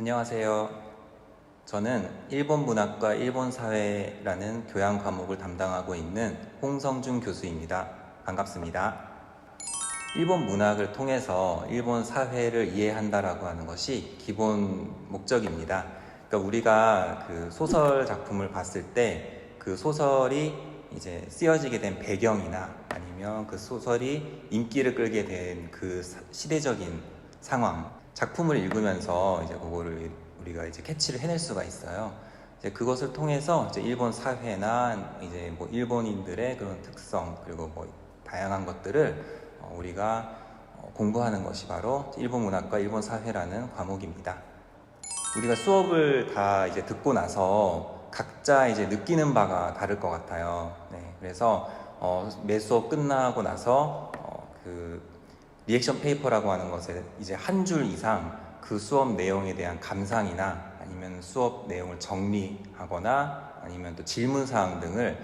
안녕하세요. 저는 일본 문학과 일본 사회라는 교양 과목을 담당하고 있는 홍성준 교수입니다. 반갑습니다. 일본 문학을 통해서 일본 사회를 이해한다라고 하는 것이 기본 목적입니다. 그러니까 우리가 그 소설 작품을 봤을 때 그 소설이 이제 쓰여지게 된 배경이나 아니면 그 소설이 인기를 끌게 된 그 시대적인 상황, 작품을 읽으면서 이제 그거를 우리가 이제 캐치를 해낼 수가 있어요. 이제 그것을 통해서 이제 일본 사회나 이제 뭐 일본인들의 그런 특성 그리고 뭐 다양한 것들을 우리가 공부하는 것이 바로 일본 문학과 일본 사회라는 과목입니다. 우리가 수업을 다 이제 듣고 나서 각자 이제 느끼는 바가 다를 것 같아요. 네, 그래서 매 수업 끝나고 나서 그 리액션 페이퍼라고 하는 것에 이제 한 줄 이상 그 수업 내용에 대한 감상이나 아니면 수업 내용을 정리하거나 아니면 또 질문사항 등을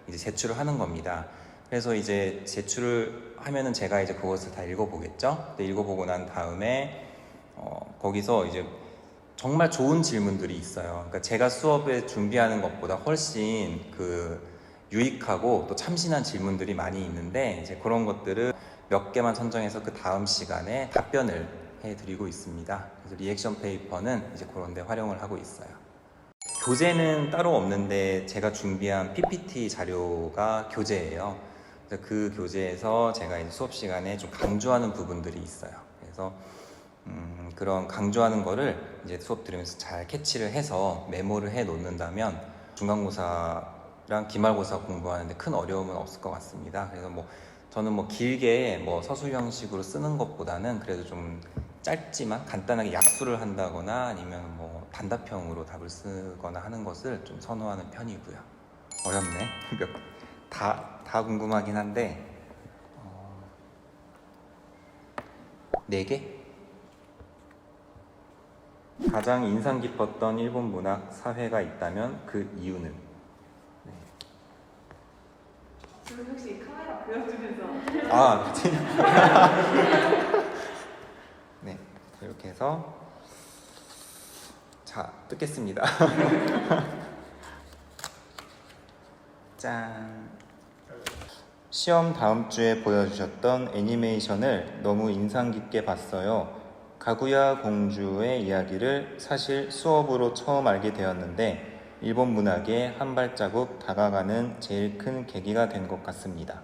이제 제출을 하는 겁니다. 그래서 이제 제출을 하면은 제가 이제 그것을 다 읽어보겠죠. 읽어보고 난 다음에 거기서 이제 정말 좋은 질문들이 있어요. 그러니까 제가 수업에 준비하는 것보다 훨씬 그 유익하고 또 참신한 질문들이 많이 있는데 이제 그런 것들을 몇 개만 선정해서 그 다음 시간에 답변을 해드리고 있습니다. 그래서 리액션 페이퍼는 이제 그런 데 활용을 하고 있어요. 교재는 따로 없는데 제가 준비한 PPT 자료가 교재예요. 그래서 그 교재에서 제가 이제 수업 시간에 좀 강조하는 부분들이 있어요. 그래서 그런 강조하는 거를 이제 수업 들으면서 잘 캐치를 해서 메모를 해 놓는다면 중간고사랑 기말고사 공부하는데 큰 어려움은 없을 것 같습니다. 그래서 저는 길게 서술 형식으로 쓰는 것보다는 그래도 좀 짧지만 간단하게 약수를 한다거나 아니면 단답형으로 답을 쓰거나 하는 것을 좀 선호하는 편이고요. 어렵네. 다 궁금하긴 한데 4개? 가장 인상 깊었던 일본 문학 사회가 있다면 그 이유는? 네. 지금 혹시 카메라 보여주면서 그치? 네, 이렇게 해서 자, 뜯겠습니다. 짠! 시험 다음 주에 보여주셨던 애니메이션을 너무 인상 깊게 봤어요. 가구야 공주의 이야기를 사실 수업으로 처음 알게 되었는데 일본 문학에 한 발자국 다가가는 제일 큰 계기가 된 것 같습니다.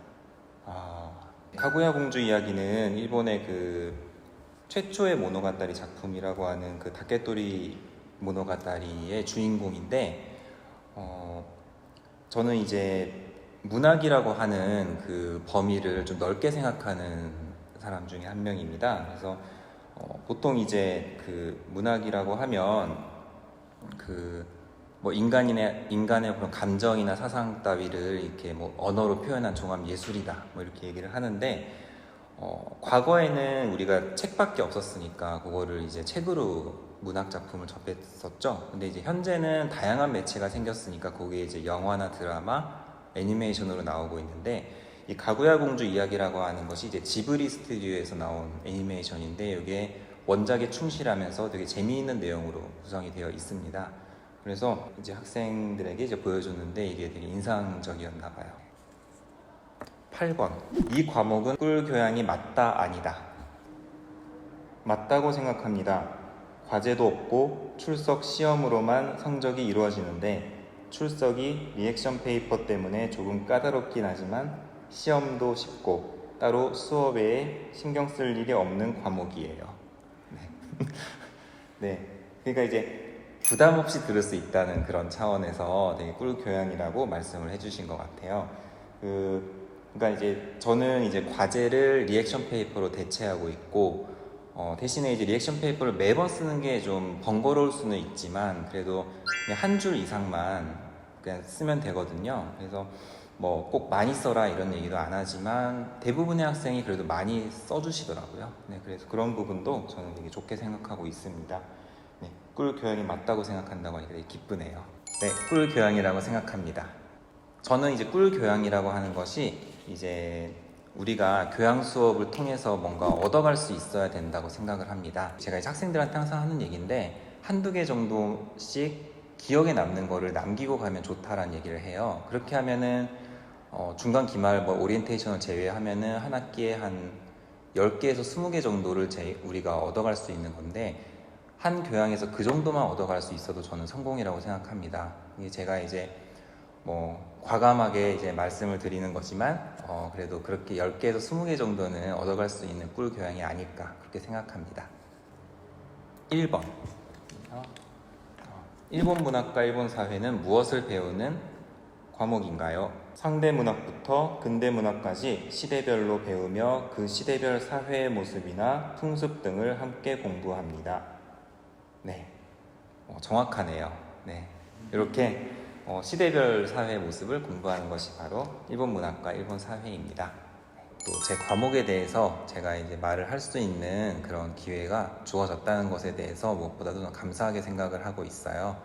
가구야 공주 이야기는 일본의 그 최초의 모노가타리 작품이라고 하는 그 다케토리 모노가타리의 주인공인데 저는 이제 문학이라고 하는 그 범위를 좀 넓게 생각하는 사람 중에 한 명입니다. 그래서 보통 이제 그 문학이라고 하면 인간의 그런 감정이나 사상 따위를 이렇게 언어로 표현한 종합 예술이다 이렇게 얘기를 하는데 과거에는 우리가 책밖에 없었으니까 그거를 이제 책으로 문학 작품을 접했었죠. 근데 이제 현재는 다양한 매체가 생겼으니까 거기에 이제 영화나 드라마, 애니메이션으로 나오고 있는데 이 가구야 공주 이야기라고 하는 것이 이제 지브리 스튜디오에서 나온 애니메이션인데 이게 원작에 충실하면서 되게 재미있는 내용으로 구성이 되어 있습니다. 그래서 이제 학생들에게 이제 보여줬는데 이게 되게 인상적이었나 봐요. 8번. 이 과목은 꿀 교양이 맞다, 아니다? 맞다고 생각합니다. 과제도 없고 출석 시험으로만 성적이 이루어지는데 출석이 리액션 페이퍼 때문에 조금 까다롭긴 하지만 시험도 쉽고 따로 수업 외에 신경 쓸 일이 없는 과목이에요. 네. 그러니까 이제 부담 없이 들을 수 있다는 그런 차원에서 되게 꿀 교양이라고 말씀을 해주신 것 같아요. 그러니까 이제 저는 이제 과제를 리액션 페이퍼로 대체하고 있고 대신에 이제 리액션 페이퍼를 매번 쓰는 게 좀 번거로울 수는 있지만 그래도 그냥 한 줄 이상만 그냥 쓰면 되거든요. 그래서 꼭 많이 써라 이런 얘기도 안 하지만 대부분의 학생이 그래도 많이 써주시더라고요. 네, 그래서 그런 부분도 저는 되게 좋게 생각하고 있습니다. 네, 꿀 교양이 맞다고 생각한다고 하니까 되게 기쁘네요. 네, 꿀 교양이라고 생각합니다. 저는 이제 꿀 교양이라고 하는 것이 이제 우리가 교양 수업을 통해서 뭔가 얻어갈 수 있어야 된다고 생각을 합니다. 제가 이제 학생들한테 항상 하는 얘기인데 한두 개 정도씩 기억에 남는 거를 남기고 가면 좋다라는 얘기를 해요. 그렇게 하면은 중간 기말 뭐 오리엔테이션을 제외하면은 한 학기에 한 10개에서 20개 정도를 우리가 얻어갈 수 있는 건데, 한 교양에서 그 정도만 얻어갈 수 있어도 저는 성공이라고 생각합니다. 이게 제가 이제 뭐 과감하게 이제 말씀을 드리는 거지만 그래도 그렇게 10개에서 20개 정도는 얻어갈 수 있는 꿀 교양이 아닐까 그렇게 생각합니다. 1번 일본 문학과 일본 사회는 무엇을 배우는 과목인가요? 상대 문학부터 근대 문학까지 시대별로 배우며 그 시대별 사회의 모습이나 풍습 등을 함께 공부합니다. 네, 정확하네요. 네, 이렇게 시대별 사회의 모습을 공부하는 것이 바로 일본 문학과 일본 사회입니다. 또 제 과목에 대해서 제가 이제 말을 할 수 있는 그런 기회가 주어졌다는 것에 대해서 무엇보다도 감사하게 생각을 하고 있어요.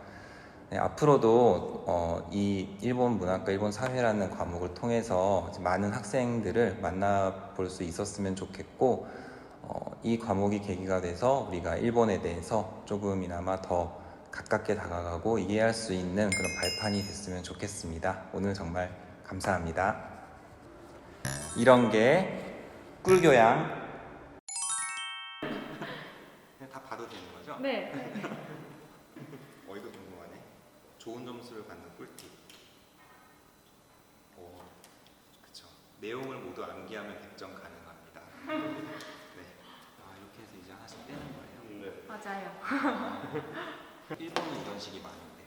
네, 앞으로도 이 일본 문학과 일본 사회라는 과목을 통해서 많은 학생들을 만나볼 수 있었으면 좋겠고, 이 과목이 계기가 돼서 우리가 일본에 대해서 조금이나마 더 가깝게 다가가고 이해할 수 있는 그런 발판이 됐으면 좋겠습니다. 오늘 정말 감사합니다. 이런 게 꿀교양. 다 봐도 되는 거죠? 네. 이거 궁금하네. 좋은 점수를 받는 꿀팁. 그쵸. 내용을 모두 암기하면 100점 가능합니다. 네. 이렇게 해서 이제 하나씩 떼는 거예요. 네. 맞아요. 일본은 이런 식이 많은데,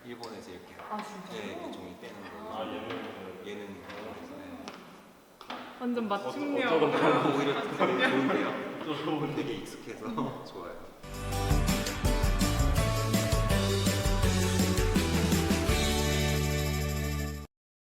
일본에서 이렇게 진짜요? 이렇게 종이 떼는 거. 얘는 완전 맞춤형. 오히려 좋은데요? 되게 익숙해서 좋아요.